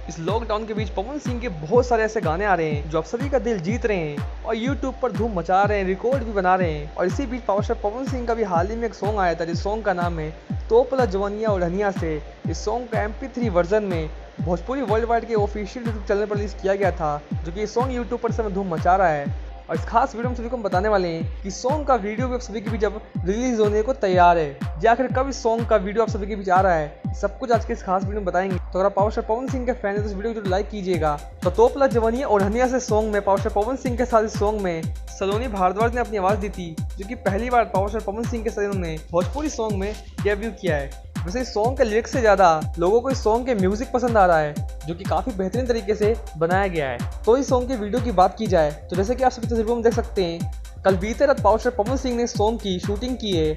इस लॉकडाउन के बीच पवन सिंह के बहुत सारे ऐसे गाने आ रहे हैं जो आप सभी का दिल जीत रहे हैं और यूट्यूब पर धूम मचा रहे हैं, रिकॉर्ड भी बना रहे हैं। और इसी बीच पावर स्टार पवन सिंह का भी हाल ही में एक सॉन्ग आया था जिस सॉन्ग का नाम है तोपला जवानिया ओढ़निया से। इस सॉन्ग का MP3 वर्जन में भोजपुरी वर्ल्ड वाइड के ऑफिशियल यूट्यूब चैनल पर रिलीज किया गया था, जो कि ये सॉन्ग यूट्यूब पर समय धूम मचा रहा है। और इस खास वीडियो में सभी को हम बताने वाले हैं कि सॉन्ग का वीडियो भी आप सभी के बीच अब रिलीज होने को तैयार है, या आखिर कब इस सॉन्ग का वीडियो आप सभी के बीच आ रहा है, सब कुछ आज के इस खास वीडियो में बताएंगे। तो अगर आप पावर स्टार पवन सिंह के फैन हैं तो इस वीडियो को लाइक कीजिएगा। तो तोपला जवानिया ओढ़निया से सॉन्ग में पावर स्टार पवन सिंह के साथ इस सॉन्ग में सलोनी भारद्वाज ने अपनी आवाज़ दी थी, जो कि पहली बार पावर स्टार पवन सिंह के साथ उन्होंने भोजपुरी सॉन्ग में डेब्यू किया है। वैसे इस सॉन्ग के लिरिक्स से ज़्यादा लोगों को इस सॉन्ग के म्यूजिक पसंद आ रहा है, जो कि काफ़ी बेहतरीन तरीके से बनाया गया है। तो इस सॉन्ग के वीडियो की बात की जाए तो जैसे कि आप सभी तस्वीरों में देख सकते हैं, कल बीते रात पावर स्टार पवन सिंह ने इस सॉन्ग की शूटिंग की है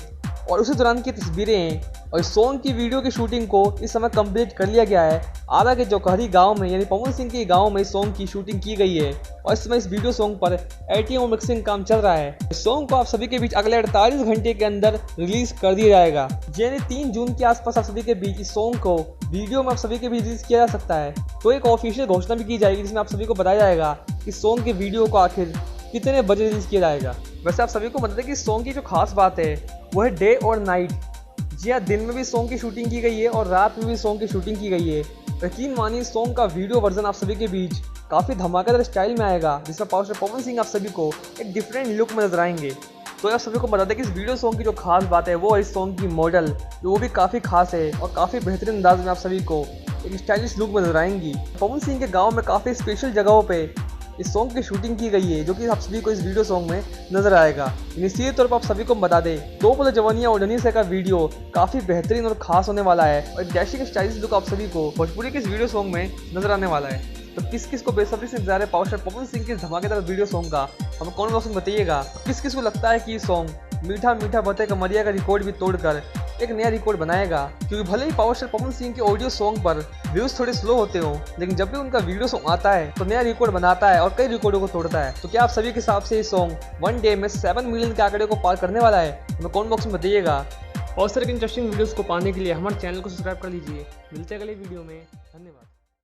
और उसी दौरान की तस्वीरें हैं। और इस सॉन्ग की वीडियो की शूटिंग को इस समय कंप्लीट कर लिया गया है। आरा के जौकहरी गांव में यानी पवन सिंह के गांव में इस सॉन्ग की शूटिंग की गई है और इस समय इस वीडियो सॉन्ग पर एडिटिंग और मिक्सिंग काम चल रहा है। इस सॉन्ग को आप सभी के बीच अगले 48 घंटे के अंदर रिलीज कर दिया जाएगा, यानी 3 जून के आसपास आप सभी के बीच इस सॉन्ग को वीडियो में आप सभी के बीच रिलीज किया जा सकता है। तो एक ऑफिशियल घोषणा भी की जाएगी जिसमें आप सभी को बताया जाएगा कि सॉन्ग के वीडियो को आखिर कितने बजे रिलीज किया जाएगा। वैसे आप सभी को बता दें कि सॉन्ग की जो खास बात है वो है डे और नाइट। जी हाँ, दिन में भी सॉन्ग की शूटिंग की गई है और रात में भी सॉन्ग की शूटिंग की गई है। यकीन मानिए सॉन्ग का वीडियो वर्जन आप सभी के बीच काफ़ी धमाकेदार स्टाइल में आएगा, जिसमें पावर स्टार पवन सिंह आप सभी को एक डिफरेंट लुक में नजर आएंगे। तो आप सभी को बता दें कि इस वीडियो सॉन्ग की जो खास बात है वो है इस सॉन्ग की मॉडल, जो वो भी काफ़ी खास है और काफ़ी बेहतरीन अंदाज में आप सभी को एक स्टाइलिश लुक में नजर आएंगी। पवन सिंह के गाँव में काफ़ी स्पेशल जगहों पर इस सॉन्ग की शूटिंग की गई है, जो कि आप सभी को इस वीडियो सॉन्ग में नजर आएगा। सीधे तौर पर आप सभी को बता दें तोपला जवानिया ओढ़निया से का वीडियो काफी बेहतरीन और खास होने वाला है और एक डैशिंग स्टाइलिश लुक आप सभी को भोजपुरी के इस वीडियो सॉन्ग में नजर आने वाला है। तो किस किस को बेसब्री से इंतजार है पावर स्टार पवन सिंह के धमाकेदार वीडियो सॉन्ग का, हमें कमेंट बॉक्स में बताइएगा। किस किस को लगता है कि ये सॉन्ग मीठा मीठा बातें कमरिया का रिकॉर्ड भी तोड़कर एक नया रिकॉर्ड बनाएगा? क्योंकि भले ही पावर स्टार पवन सिंह के ऑडियो सॉन्ग पर व्यूज थोड़े स्लो होते हो, लेकिन जब भी उनका वीडियो सॉन्ग आता है तो नया रिकॉर्ड बनाता है और कई रिकॉर्डों को तोड़ता है। तो क्या आप सभी के हिसाब से ये सॉन्ग 1 डे में 7 मिलियन के आंकड़े को पार करने वाला है? हमें कमेंट बॉक्स में बताइएगा। और इस तरह के इंटरेस्टिंग वीडियोस को पाने के लिए हमारे चैनल को सब्सक्राइब कर लीजिए। मिलते हैं अगले वीडियो में, धन्यवाद।